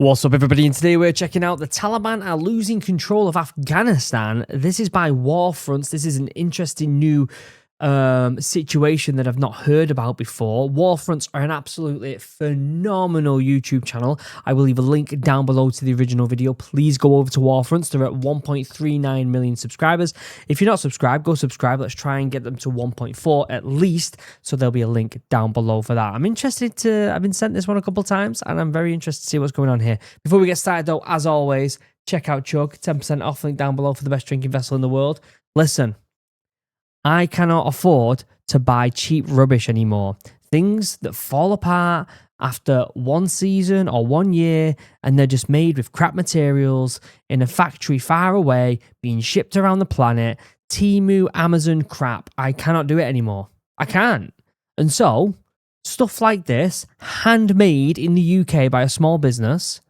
What's up, everybody? And today we're checking out the Taliban are losing control of Afghanistan. This is by War Fronts. This is an interesting new situation that I've not heard about before. War Fronts are an absolutely phenomenal YouTube channel. I will leave a link down below to the original video. Please go over to War Fronts. They're at 1.39 million subscribers. If you're not subscribed, go subscribe. Let's try and get them to 1.4 at least. So there'll be a link down below for that. I've been sent this one a couple times and I'm very interested to see what's going on here. Before we get started though, as always, check out Chug, 10% off, link down below for the best drinking vessel in the world. Listen, I cannot afford to buy cheap rubbish anymore. Things that fall apart after one season or 1 year and they're just made with crap materials in a factory far away, being shipped around the planet. Temu, Amazon crap. I cannot do it anymore. I can't. And so, stuff like this, handmade in the UK by a small business,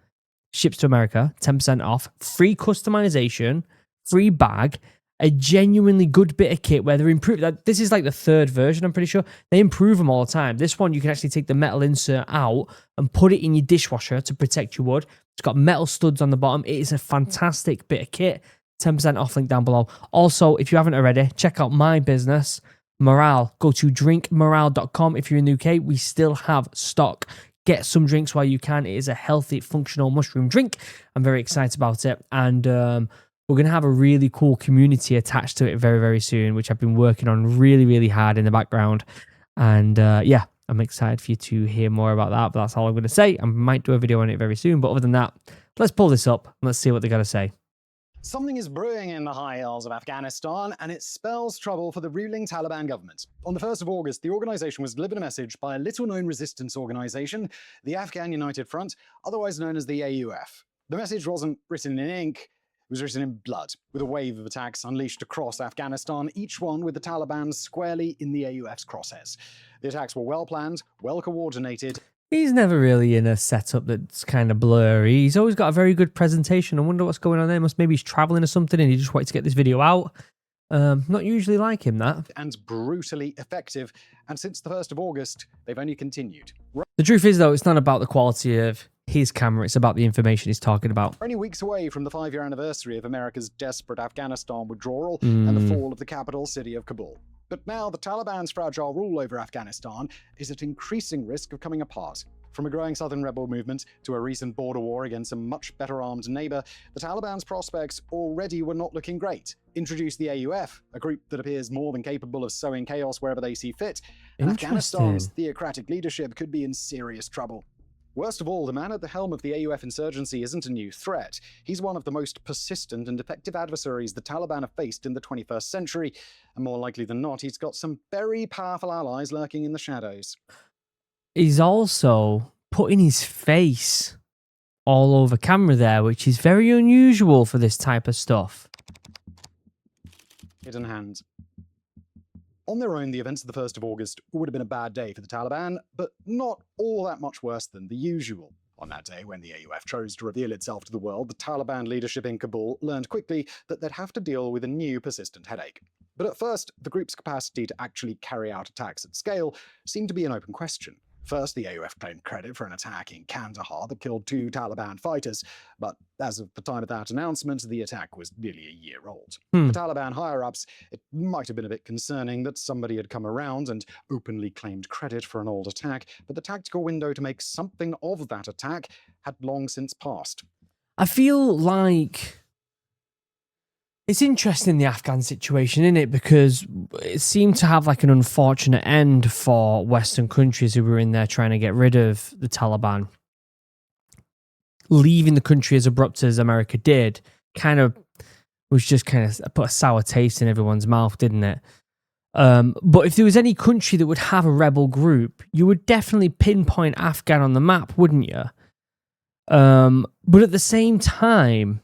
ships to America, 10% off, free customization, free bag, a genuinely good bit of kit where they're improved. This is like the third version, I'm pretty sure. They improve them all the time. This one, you can actually take the metal insert out and put it in your dishwasher to protect your wood. It's got metal studs on the bottom. It is a fantastic bit of kit. 10% off, link down below. Also, if you haven't already, check out my business, Morale. Go to drinkmorale.com. If you're in the UK, we still have stock. Get some drinks while you can. It is a healthy, functional mushroom drink. I'm very excited about it. And we're going to have a really cool community attached to it very, very soon, which I've been working on really, really hard in the background. And yeah, I'm excited for you to hear more about that. But that's all I'm going to say. I might do a video on it very soon. But other than that, let's pull this up and let's see what they got to say. Something is brewing in the high hills of Afghanistan, and it spells trouble for the ruling Taliban government. On the 1st of August, the organization was delivered a message by a little-known resistance organization, the Afghan United Front, otherwise known as the AUF. The message wasn't written in ink, it was written in blood, with a wave of attacks unleashed across Afghanistan, each one with the Taliban squarely in the AUF's crosshairs. The attacks were well-planned, well-coordinated. He's never really in a setup that's kind of blurry. He's always got a very good presentation. I wonder what's going on there. Maybe he's traveling or something and he just wanted to get this video out. Not usually like him, that. And brutally effective. And since the 1st of August, they've only continued. The truth is, though, it's not about the quality of his camera. It's about the information he's talking about. We're only weeks away from the 5-year anniversary of America's desperate Afghanistan withdrawal and the fall of the capital city of Kabul. But now the Taliban's fragile rule over Afghanistan is at increasing risk of coming apart. From a growing southern rebel movement to a recent border war against a much better armed neighbor, the Taliban's prospects already were not looking great. Introduce the AUF, a group that appears more than capable of sowing chaos wherever they see fit, and Afghanistan's theocratic leadership could be in serious trouble. Worst of all, the man at the helm of the AUF insurgency isn't a new threat. He's one of the most persistent and effective adversaries the Taliban have faced in the 21st century, and more likely than not, he's got some very powerful allies lurking in the shadows. He's also putting his face all over camera there, which is very unusual for this type of stuff. Hidden hand. On their own, the events of the 1st of August would have been a bad day for the Taliban, but not all that much worse than the usual. On that day, when the AUF chose to reveal itself to the world, the Taliban leadership in Kabul learned quickly that they'd have to deal with a new persistent headache. But at first, the group's capacity to actually carry out attacks at scale seemed to be an open question. First, the AUF claimed credit for an attack in Kandahar that killed 2 Taliban fighters, but as of the time of that announcement, the attack was nearly a year old. The Taliban higher-ups, it might have been a bit concerning that somebody had come around and openly claimed credit for an old attack, but the tactical window to make something of that attack had long since passed. I feel like it's interesting, the Afghan situation, isn't it? Because it seemed to have like an unfortunate end for Western countries who were in there trying to get rid of the Taliban. Leaving the country as abrupt as America did kind of was just kind of put a sour taste in everyone's mouth, didn't it? But if there was any country that would have a rebel group, you would definitely pinpoint Afghan on the map, wouldn't you? But at the same time,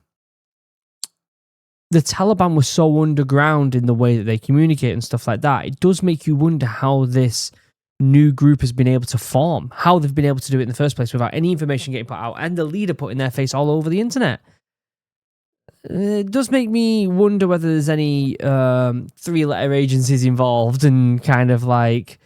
the Taliban was so underground in the way that they communicate and stuff like that. It does make you wonder how this new group has been able to form, how they've been able to do it in the first place without any information getting put out and the leader putting their face all over the internet. It does make me wonder whether there's any 3-letter agencies involved and kind of like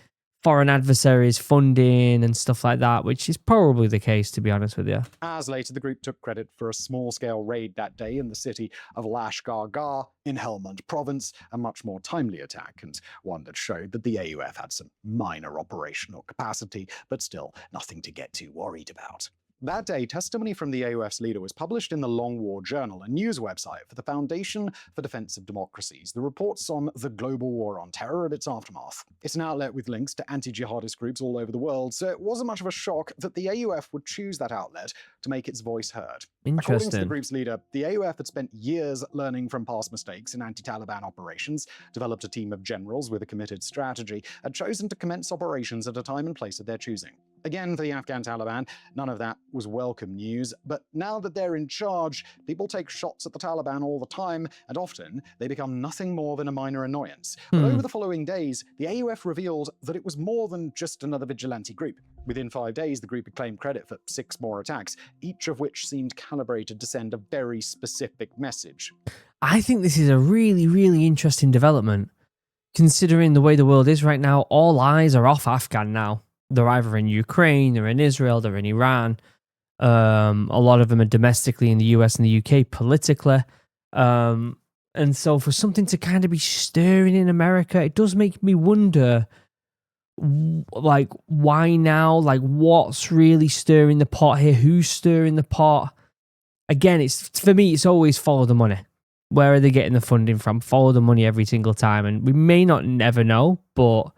foreign adversaries funding and stuff like that, which is probably the case, to be honest with you. As later, the group took credit for a small-scale raid that day in the city of Lashkar Gah in Helmand province, a much more timely attack, and one that showed that the AUF had some minor operational capacity, but still nothing to get too worried about. That day, testimony from the AUF's leader was published in the Long War Journal, a news website for the Foundation for Defense of Democracies that reports on the global war on terror and its aftermath. It's an outlet with links to anti-jihadist groups all over the world, so it wasn't much of a shock that the AUF would choose that outlet to make its voice heard. According to the group's leader, the AUF had spent years learning from past mistakes in anti-Taliban operations, developed a team of generals with a committed strategy, and chosen to commence operations at a time and place of their choosing. Again, for the Afghan Taliban, none of that was welcome news, but now that they're in charge, people take shots at the Taliban all the time, and often they become nothing more than a minor annoyance. But over the following days, the AUF revealed that it was more than just another vigilante group. Within 5 days, the group had claimed credit for 6 more attacks, each of which seemed calibrated to send a very specific message. I think this is a really, really interesting development. Considering the way the world is right now, all eyes are off Afghan now. They're either in Ukraine, they're in Israel, they're in Iran. A lot of them are domestically in the US and the UK politically. And so for something to kind of be stirring in America, it does make me wonder, like, why now? Like, what's really stirring the pot here? Who's stirring the pot? Again, it's for me, it's always follow the money. Where are they getting the funding from? Follow the money every single time. And we may not never know, but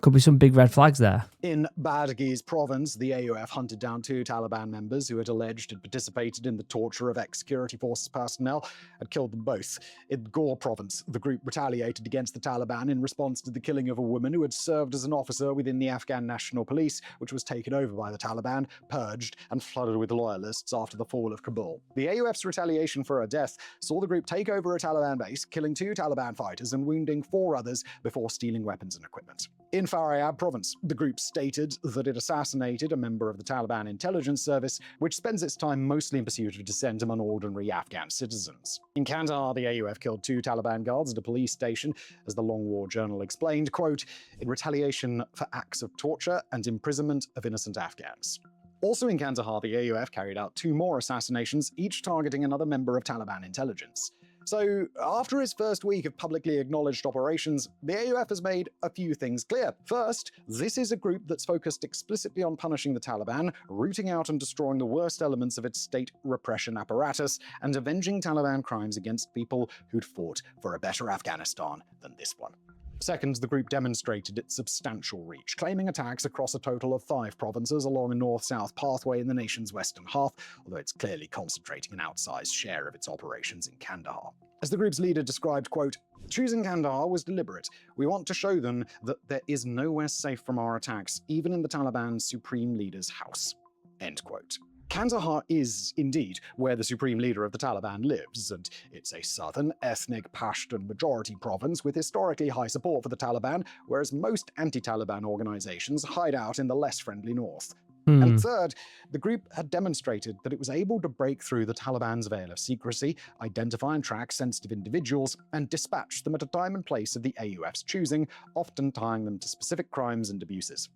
could be some big red flags there. In Badghis province, the AUF hunted down 2 Taliban members who had alleged had participated in the torture of ex-security forces personnel and killed them both. In Ghor province, the group retaliated against the Taliban in response to the killing of a woman who had served as an officer within the Afghan National Police, which was taken over by the Taliban, purged, and flooded with loyalists after the fall of Kabul. The AUF's retaliation for her death saw the group take over a Taliban base, killing 2 Taliban fighters and wounding 4 others before stealing weapons and equipment. In Faryab province, the group stated that it assassinated a member of the Taliban intelligence service, which spends its time mostly in pursuit of dissent among ordinary Afghan citizens. In Kandahar, the AUF killed 2 Taliban guards at a police station, as the Long War Journal explained, quote, in retaliation for acts of torture and imprisonment of innocent Afghans. Also in Kandahar, the AUF carried out 2 more assassinations, each targeting another member of Taliban intelligence. So, after its first week of publicly acknowledged operations, the AUF has made a few things clear. First, this is a group that's focused explicitly on punishing the Taliban, rooting out and destroying the worst elements of its state repression apparatus, and avenging Taliban crimes against people who'd fought for a better Afghanistan than this one. Second, the group demonstrated its substantial reach, claiming attacks across a total of 5 provinces along a north-south pathway in the nation's western half, although it's clearly concentrating an outsized share of its operations in Kandahar. As the group's leader described, quote, choosing Kandahar was deliberate. We want to show them that there is nowhere safe from our attacks, even in the Taliban's supreme leader's house. End quote. Kandahar is, indeed, where the supreme leader of the Taliban lives, and it's a southern, ethnic Pashtun majority province with historically high support for the Taliban, whereas most anti-Taliban organizations hide out in the less friendly north. And third, the group had demonstrated that it was able to break through the Taliban's veil of secrecy, identify and track sensitive individuals, and dispatch them at a time and place of the AUF's choosing, often tying them to specific crimes and abuses.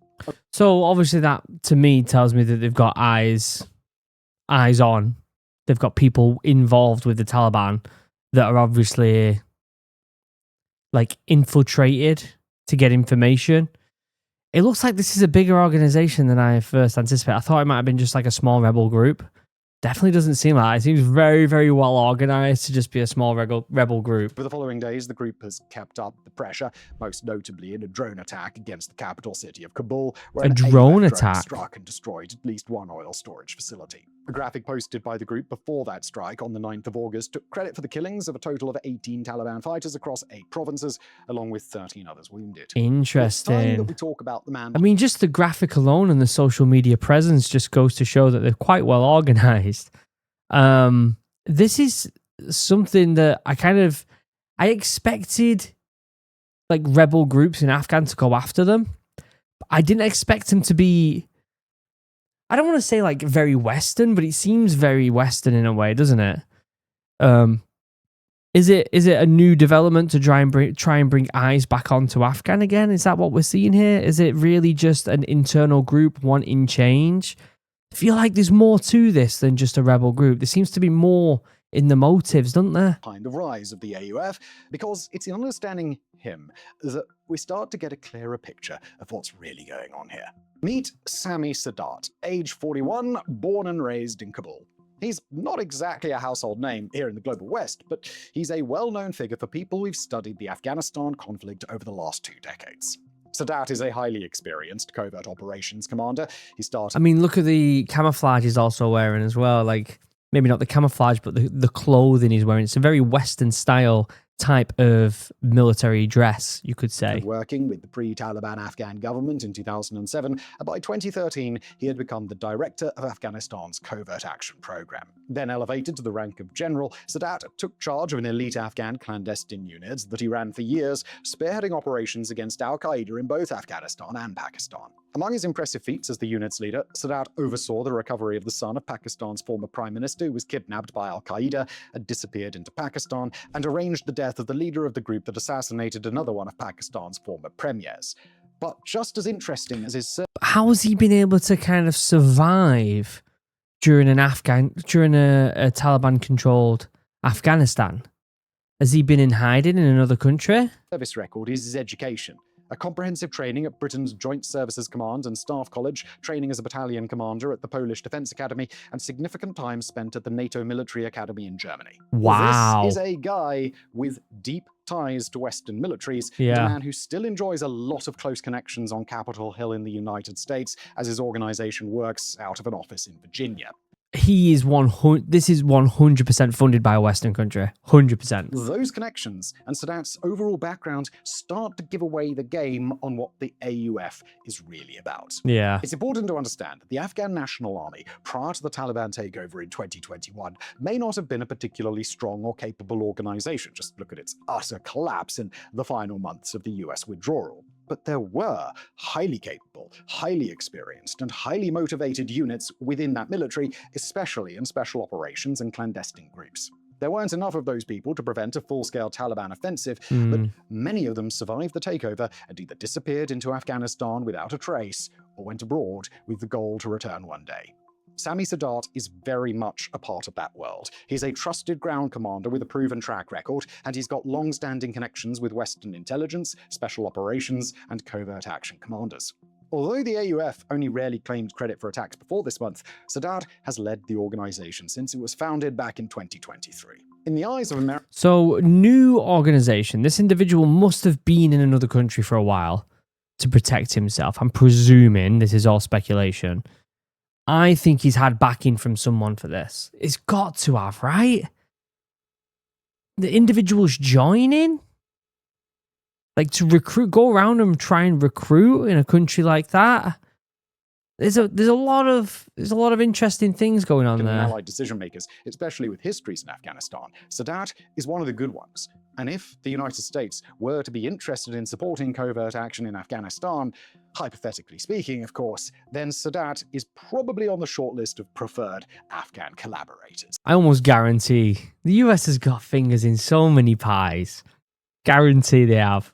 So obviously that, to me, tells me that they've got eyes on. They've got people involved with the Taliban that are obviously like infiltrated to get information. It looks like this is a bigger organization than I first anticipated. I thought it might have been just like a small rebel group. Definitely doesn't seem like it. It seems very, very well organized to just be a small rebel group. For the following days, the group has kept up the pressure, most notably in a drone attack against the capital city of Kabul, where an drone AUF attack struck and destroyed at least 1 oil storage facility. A graphic posted by the group before that strike on the 9th of August took credit for the killings of a total of 18 Taliban fighters across 8 provinces, along with 13 others wounded. Interesting. It's time that we talk about the man. I mean, just the graphic alone and the social media presence just goes to show that they're quite well organized. This is something that I expected, like, rebel groups in Afghan to go after them. But I didn't expect them to be, I don't want to say like very Western, but it seems very Western in a way, doesn't it? Is it a new development to try and bring eyes back onto Afghan again? Is that what we're seeing here? Is it really just an internal group wanting change? I feel like there's more to this than just a rebel group. There seems to be more in the motives, doesn't there? Behind the rise of the AUF, because it's in understanding him that we start to get a clearer picture of what's really going on here. Meet Sami Sadat, age 41, born and raised in Kabul. He's not exactly a household name here in the global West, but he's a well-known figure for people who've studied the Afghanistan conflict over the last 2 decades. Sadat is a highly experienced covert operations commander. He started... I mean, look at the camouflage he's also wearing as well. Like, maybe not the camouflage, but the clothing he's wearing. It's a very Western style type of military dress, you could say. Working with the pre-Taliban Afghan government in 2007, and by 2013, he had become the director of Afghanistan's covert action program. Then elevated to the rank of general, Sadat took charge of an elite Afghan clandestine unit that he ran for years, spearheading operations against al-Qaeda in both Afghanistan and Pakistan. Among his impressive feats as the unit's leader, Sadat oversaw the recovery of the son of Pakistan's former prime minister who was kidnapped by al-Qaeda and disappeared into Pakistan, and arranged the death of the leader of the group that assassinated another one of Pakistan's former premiers. But just as interesting as his... How has he been able to kind of survive during a Taliban-controlled Afghanistan? Has he been in hiding in another country? Service record is his education. A comprehensive training at Britain's Joint Services Command and Staff College, training as a battalion commander at the Polish Defence Academy, and significant time spent at the NATO Military Academy in Germany. Wow. This is a guy with deep ties to Western militaries, and a man who still enjoys a lot of close connections on Capitol Hill in the United States as his organization works out of an office in Virginia. He is this is 100% funded by a Western country. 100%. Those connections and Sadat's overall background start to give away the game on what the AUF is really about. Yeah. It's important to understand that the Afghan National Army, prior to the Taliban takeover in 2021, may not have been a particularly strong or capable organization. Just look at its utter collapse in the final months of the US withdrawal. But there were highly capable, highly experienced, and highly motivated units within that military, especially in special operations and clandestine groups. There weren't enough of those people to prevent a full-scale Taliban offensive, but many of them survived the takeover and either disappeared into Afghanistan without a trace or went abroad with the goal to return one day. Sami Sadat is very much a part of that world. He's a trusted ground commander with a proven track record, and he's got long-standing connections with Western intelligence, special operations, and covert action commanders. Although the AUF only rarely claimed credit for attacks before this month, Sadat has led the organization since it was founded back in 2023. In the eyes of America... So, new organization. This individual must have been in another country for a while to protect himself. I'm presuming, this is all speculation. I think he's had backing from someone for this. It's got to have, right? The individuals joining? Like, to recruit, go around and try and recruit in a country like that? There's a lot of interesting things going on there. Allied decision makers, especially with histories in Afghanistan. Sadat is one of the good ones. And if the United States were to be interested in supporting covert action in Afghanistan, hypothetically speaking, of course, then Sadat is probably on the shortlist of preferred Afghan collaborators. I almost guarantee the US has got fingers in so many pies. Guarantee they have.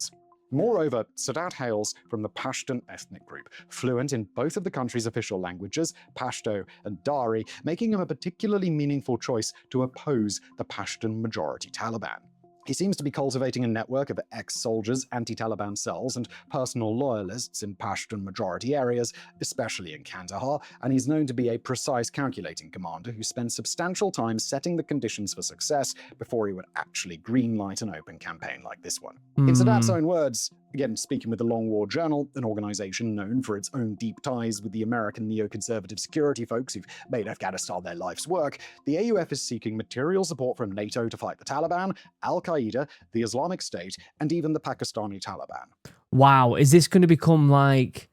Moreover, Sadat hails from the Pashtun ethnic group, fluent in both of the country's official languages, Pashto and Dari, making him a particularly meaningful choice to oppose the Pashtun majority Taliban. He seems to be cultivating a network of ex-soldiers, anti-Taliban cells, and personal loyalists in Pashtun-majority areas, especially in Kandahar, and he's known to be a precise calculating commander who spends substantial time setting the conditions for success before he would actually greenlight an open campaign like this one. In Sadat's own words, again speaking with the Long War Journal, an organization known for its own deep ties with the American neoconservative security folks who've made Afghanistan their life's work, the AUF is seeking material support from NATO to fight the Taliban, al-Qaeda, the Islamic State, and even the Pakistani Taliban. Wow, is this going to become like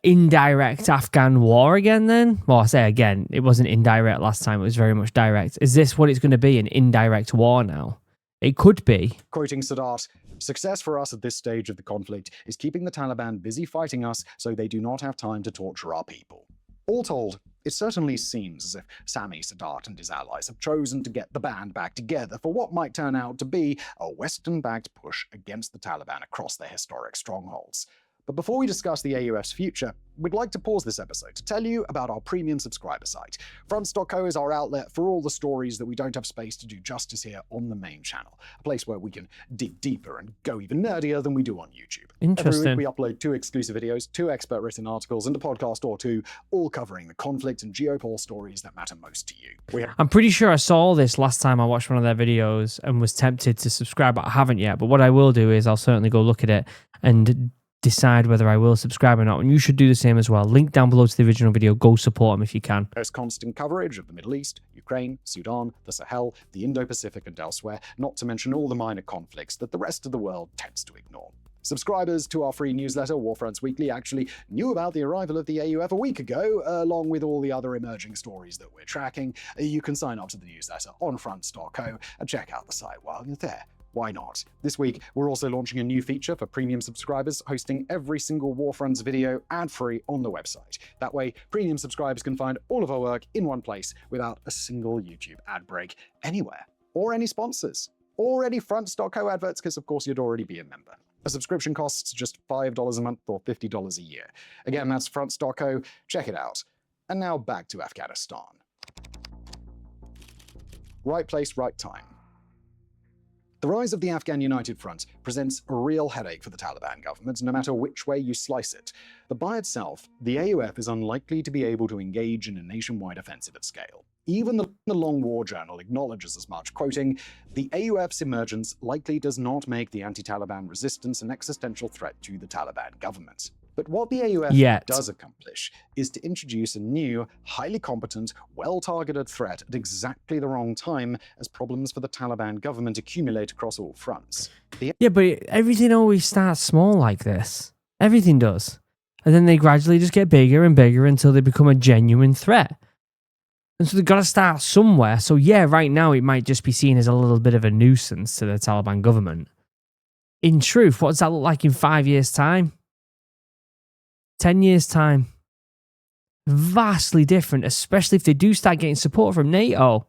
indirect Afghan war again then? Well, I say again, it wasn't indirect last time, it was very much direct. Is this what it's going to be, an indirect war now? It could be. Quoting Sadat, "Success for us at this stage of the conflict is keeping the Taliban busy fighting us so they do not have time to torture our people." All told, It certainly seems as if Sami Sadat and his allies have chosen to get the band back together for what might turn out to be a Western-backed push against the Taliban across their historic strongholds. But before we discuss the AUF's future, we'd like to pause this episode to tell you about our premium subscriber site. Fronts.co is our outlet for all the stories that we don't have space to do justice here on the main channel, a place where we can dig deeper and go even nerdier than we do on YouTube. Interesting. Every week we upload 2 exclusive videos, 2 expert-written articles, and a podcast or 2, all covering the conflict and geopolitical stories that matter most to you. I'm pretty sure I saw this last time I watched one of their videos and was tempted to subscribe, but I haven't yet. But what I will do is I'll certainly go look at it and decide whether I will subscribe or not, and you should do the same as well. Link down below to the original video. Go support them if you can. There's constant coverage of the Middle East, Ukraine, Sudan, the Sahel, the Indo-Pacific and elsewhere, not to mention all the minor conflicts that the rest of the world tends to ignore. Subscribers to our free newsletter, Warfronts Weekly, actually knew about the arrival of the AUF a week ago, along with all the other emerging stories that we're tracking. You can sign up to the newsletter on fronts.co and check out the site while you're there. Why not? This week, we're also launching a new feature for premium subscribers, hosting every single Warfronts video ad-free on the website. That way, premium subscribers can find all of our work in one place without a single YouTube ad break anywhere, or any sponsors, or any Fronts.co adverts, because of course you'd already be a member. A subscription costs just $5 a month or $50 a year. Again, that's Fronts.co. Check it out. And now back to Afghanistan. Right place, right time. The rise of the Afghan United Front presents a real headache for the Taliban government, no matter which way you slice it. But by itself, the AUF is unlikely to be able to engage in a nationwide offensive at scale. Even the Long War Journal acknowledges as much, quoting, "The AUF's emergence likely does not make the anti-Taliban resistance an existential threat to the Taliban government." But what the AUF does accomplish is to introduce a new, highly competent, well-targeted threat at exactly the wrong time as problems for the Taliban government accumulate across all fronts. Yeah, but everything always starts small like this. Everything does. And then they gradually just get bigger and bigger until they become a genuine threat. And so they've got to start somewhere. So yeah, right now it might just be seen as a little bit of a nuisance to the Taliban government. In truth, what does that look like in 5 years' time? 10 years' time? Vastly different, especially if they do start getting support from NATO.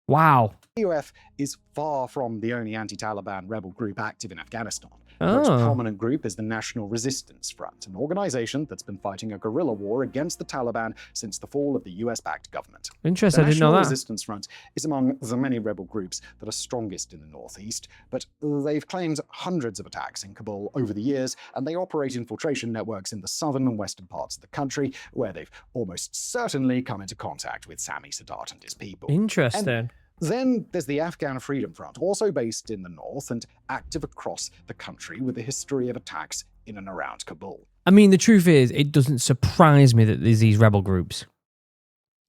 Wow. The AUF is far from the only anti-Taliban rebel group active in Afghanistan. The most prominent group is the National Resistance Front, an organization that's been fighting a guerrilla war against the Taliban since the fall of the US-backed government. Interesting, I didn't know that. The National Resistance Front is among the many rebel groups that are strongest in the northeast, but they've claimed hundreds of attacks in Kabul over the years, and they operate infiltration networks in the southern and western parts of the country, where they've almost certainly come into contact with Sami Sadat and his people. Interesting. Then there's the Afghan Freedom Front, also based in the north and active across the country with a history of attacks in and around Kabul. I mean, the truth is, it doesn't surprise me that there's these rebel groups.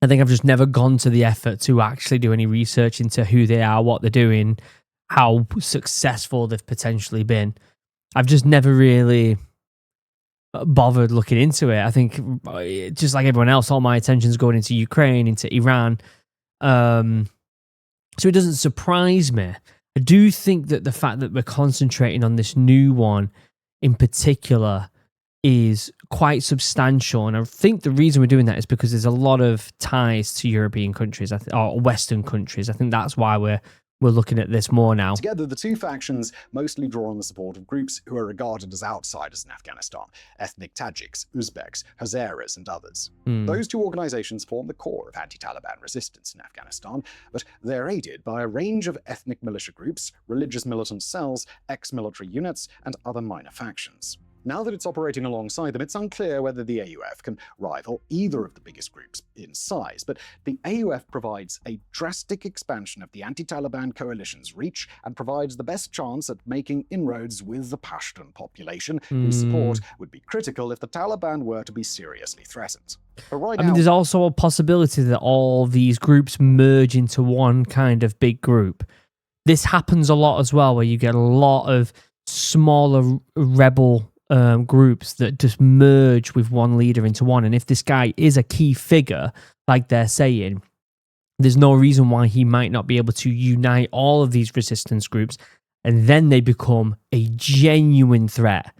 I think I've just never gone to the effort to actually do any research into who they are, what they're doing, how successful they've potentially been. I've just never really bothered looking into it. I think, just like everyone else, all my attention's going into Ukraine, into Iran. So it doesn't surprise me. I do think that the fact that we're concentrating on this new one in particular is quite substantial. And I think the reason we're doing that is because there's a lot of ties to European countries, or Western countries. I think that's why we're looking at this more now. Together, the two factions mostly draw on the support of groups who are regarded as outsiders in Afghanistan: ethnic Tajiks, Uzbeks, Hazaras, and others. Those two organizations form the core of anti-Taliban resistance in Afghanistan, but they're aided by a range of ethnic militia groups, religious militant cells, ex-military units, and other minor factions. Now that it's operating alongside them, it's unclear whether the AUF can rival either of the biggest groups in size, but the AUF provides a drastic expansion of the anti-Taliban coalition's reach and provides the best chance at making inroads with the Pashtun population, whose support would be critical if the Taliban were to be seriously threatened. But right now, there's also a possibility that all these groups merge into one kind of big group. This happens a lot as well, where you get a lot of smaller rebel groups that just merge with one leader into one. And if this guy is a key figure, like they're saying, there's no reason why he might not be able to unite all of these resistance groups, and then they become a genuine threat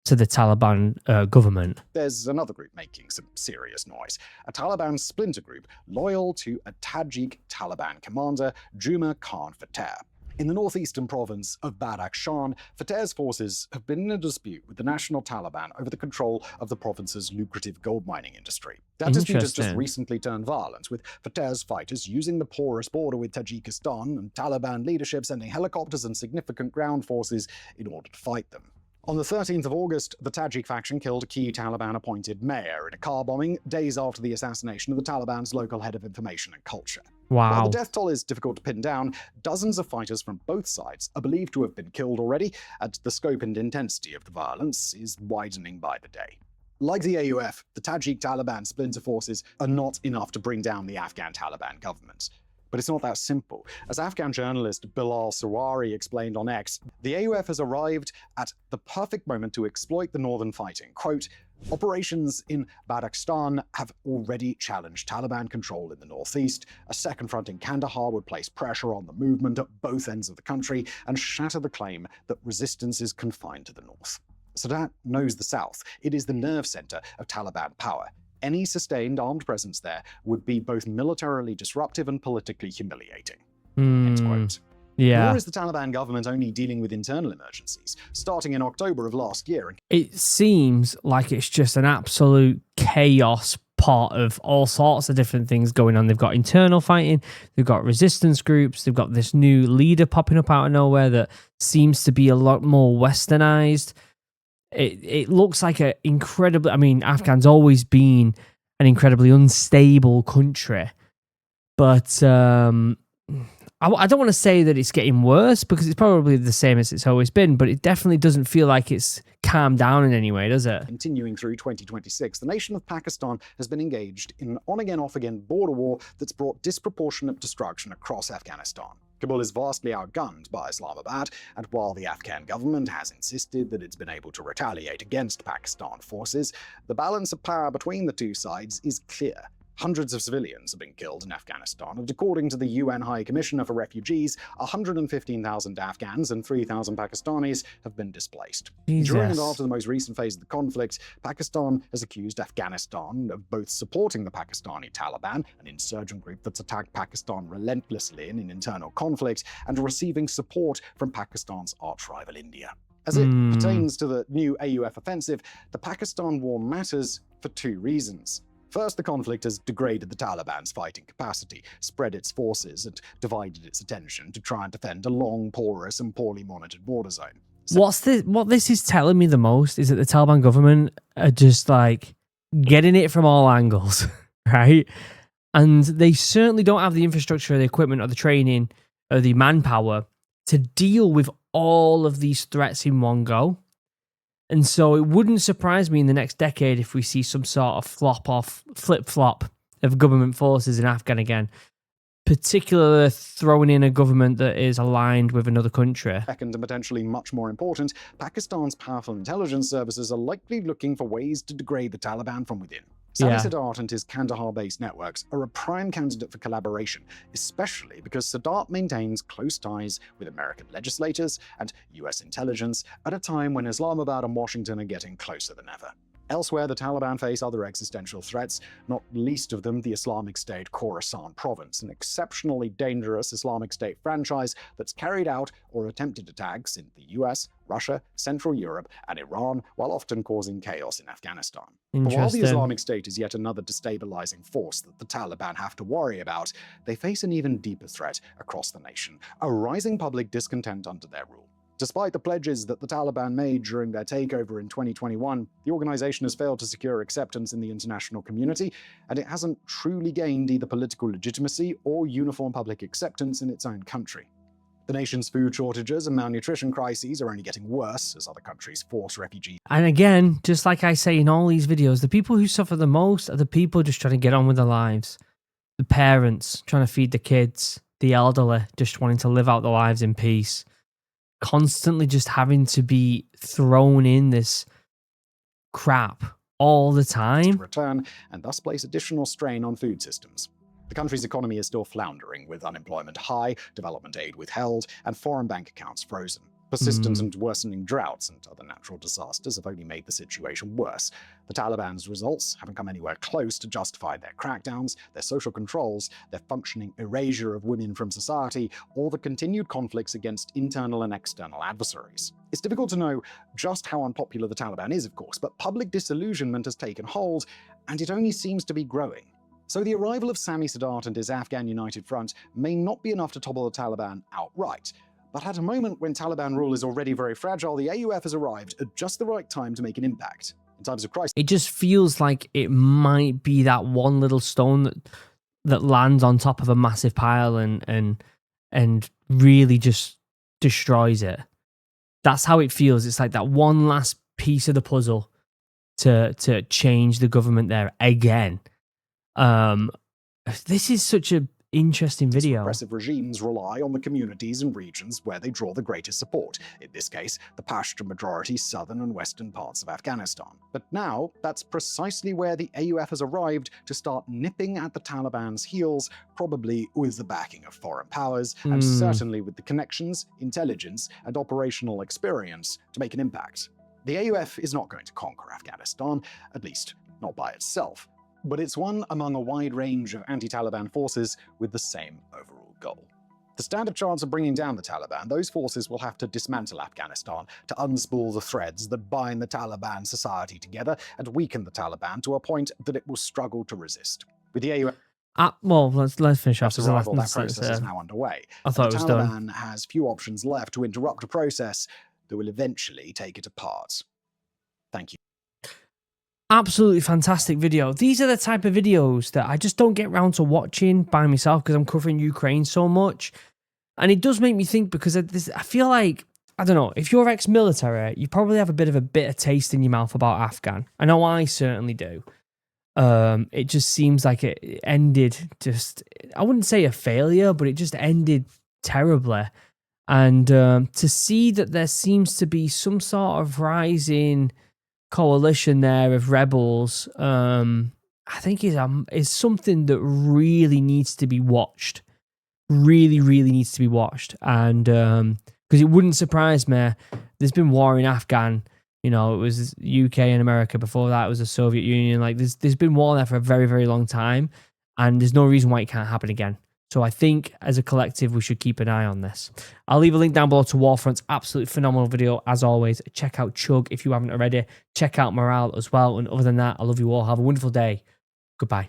to the Taliban government. There's another group making some serious noise, a Taliban splinter group loyal to a Tajik Taliban commander, Juma Khan Fateh. In the northeastern province of Badakhshan, Fateh's forces have been in a dispute with the national Taliban over the control of the province's lucrative gold mining industry. That dispute has just recently turned violent, with Fateh's fighters using the porous border with Tajikistan and Taliban leadership sending helicopters and significant ground forces in order to fight them. On the 13th of August, the Tajik faction killed a key Taliban-appointed mayor in a car bombing days after the assassination of the Taliban's local head of information and culture. Wow. While the death toll is difficult to pin down, dozens of fighters from both sides are believed to have been killed already, and the scope and intensity of the violence is widening by the day. Like the AUF, the Tajik Taliban splinter forces are not enough to bring down the Afghan Taliban government. But it's not that simple. As Afghan journalist Bilal Sawari explained on X, the AUF has arrived at the perfect moment to exploit the northern fighting. Quote, operations in Badakhshan have already challenged Taliban control in the northeast. A second front in Kandahar would place pressure on the movement at both ends of the country and shatter the claim that resistance is confined to the north. Sadat knows the south. It is the nerve center of Taliban power. Any sustained armed presence there would be both militarily disruptive and politically humiliating. End quote. Yeah. Nor is the Taliban government only dealing with internal emergencies. Starting in October of last year, it seems like it's just an absolute chaos pot of all sorts of different things going on. They've got internal fighting, they've got resistance groups, they've got this new leader popping up out of nowhere that seems to be a lot more westernized. It looks like an incredibly, I mean, Afghan's always been an incredibly unstable country, but I don't want to say that it's getting worse because it's probably the same as it's always been, but it definitely doesn't feel like it's calmed down in any way, does it? Continuing through 2026, the nation of Pakistan has been engaged in an on-again, off-again border war that's brought disproportionate destruction across Afghanistan. Kabul is vastly outgunned by Islamabad, and while the Afghan government has insisted that it's been able to retaliate against Pakistan forces, the balance of power between the two sides is clear. Hundreds of civilians have been killed in Afghanistan, and according to the UN High Commissioner for Refugees, 115,000 Afghans and 3,000 Pakistanis have been displaced. Jesus. During and after the most recent phase of the conflict, Pakistan has accused Afghanistan of both supporting the Pakistani Taliban, an insurgent group that's attacked Pakistan relentlessly in an internal conflict, and receiving support from Pakistan's arch-rival India. As it pertains to the new AUF offensive, the Pakistan war matters for two reasons. First, the conflict has degraded the Taliban's fighting capacity, spread its forces, and divided its attention to try and defend a long, porous, and poorly monitored border zone. What this is telling me the most is that the Taliban government are just like getting it from all angles, right? And they certainly don't have the infrastructure, or the equipment, or the training, or the manpower to deal with all of these threats in one go. And so it wouldn't surprise me in the next decade if we see some sort of flip-flop of government forces in Afghan again, particularly throwing in a government that is aligned with another country. Second, and potentially much more important, Pakistan's powerful intelligence services are likely looking for ways to degrade the Taliban from within. Sami Sadat and his Kandahar-based networks are a prime candidate for collaboration, especially because Sadat maintains close ties with American legislators and US intelligence at a time when Islamabad and Washington are getting closer than ever. Elsewhere, the Taliban face other existential threats, not least of them the Islamic State Khorasan province, an exceptionally dangerous Islamic State franchise that's carried out or attempted attacks in the US, Russia, Central Europe, and Iran, while often causing chaos in Afghanistan. But while the Islamic State is yet another destabilizing force that the Taliban have to worry about, they face an even deeper threat across the nation, a rising public discontent under their rule. Despite the pledges that the Taliban made during their takeover in 2021, the organization has failed to secure acceptance in the international community, and it hasn't truly gained either political legitimacy or uniform public acceptance in its own country. The nation's food shortages and malnutrition crises are only getting worse as other countries force refugees. And again, just like I say in all these videos, the people who suffer the most are the people just trying to get on with their lives. The parents trying to feed the kids, the elderly just wanting to live out their lives in peace. Constantly just having to be thrown in this crap all the time. Return and thus place additional strain on food systems. The country's economy is still floundering, with unemployment high, development aid withheld, and foreign bank accounts frozen. Persistent and worsening droughts and other natural disasters have only made the situation worse. The Taliban's results haven't come anywhere close to justify their crackdowns, their social controls, their functioning erasure of women from society, or the continued conflicts against internal and external adversaries. It's difficult to know just how unpopular the Taliban is, of course, but public disillusionment has taken hold, and it only seems to be growing. So the arrival of Sami Sadat and his Afghan United Front may not be enough to topple the Taliban outright. But at a moment when Taliban rule is already very fragile, the AUF has arrived at just the right time to make an impact. In times of crisis, it just feels like it might be that one little stone that lands on top of a massive pile and really just destroys it. That's how it feels. It's like that one last piece of the puzzle to change the government there again. This is such an interesting video. Repressive regimes rely on the communities and regions where they draw the greatest support, in this case, the Pashtun-majority southern and western parts of Afghanistan. But now, that's precisely where the AUF has arrived to start nipping at the Taliban's heels, probably with the backing of foreign powers, and certainly with the connections, intelligence, and operational experience to make an impact. The AUF is not going to conquer Afghanistan, at least not by itself. But it's one among a wide range of anti-Taliban forces with the same overall goal. To stand a chance of bringing down the Taliban, those forces will have to dismantle Afghanistan to unspool the threads that bind the Taliban society together and weaken the Taliban to a point that it will struggle to resist. With the AUF well, let's finish off. arrival, that process is now underway. I thought it was done. The Taliban has few options left to interrupt a process that will eventually take it apart. Thank you. Absolutely fantastic video. These are the type of videos that I just don't get around to watching by myself because I'm covering Ukraine so much. And it does make me think, because I feel like, I don't know, if you're ex-military, you probably have a bit of a bitter taste in your mouth about Afghan. I know I certainly do. It just seems like it ended just, I wouldn't say a failure, but it just ended terribly. And to see that there seems to be some sort of rising coalition there of rebels, I think is something that really needs to be watched. Really needs to be watched. And because it wouldn't surprise me, there's been war in Afghan. You know, it was UK and America. Before that, it was the Soviet Union. Like, there's been war there for a very long time, and there's no reason why it can't happen again. So I think as a collective, we should keep an eye on this. I'll leave a link down below to Warfront's absolutely phenomenal video. As always, check out Chug if you haven't already. Check out Morale as well. And other than that, I love you all. Have a wonderful day. Goodbye.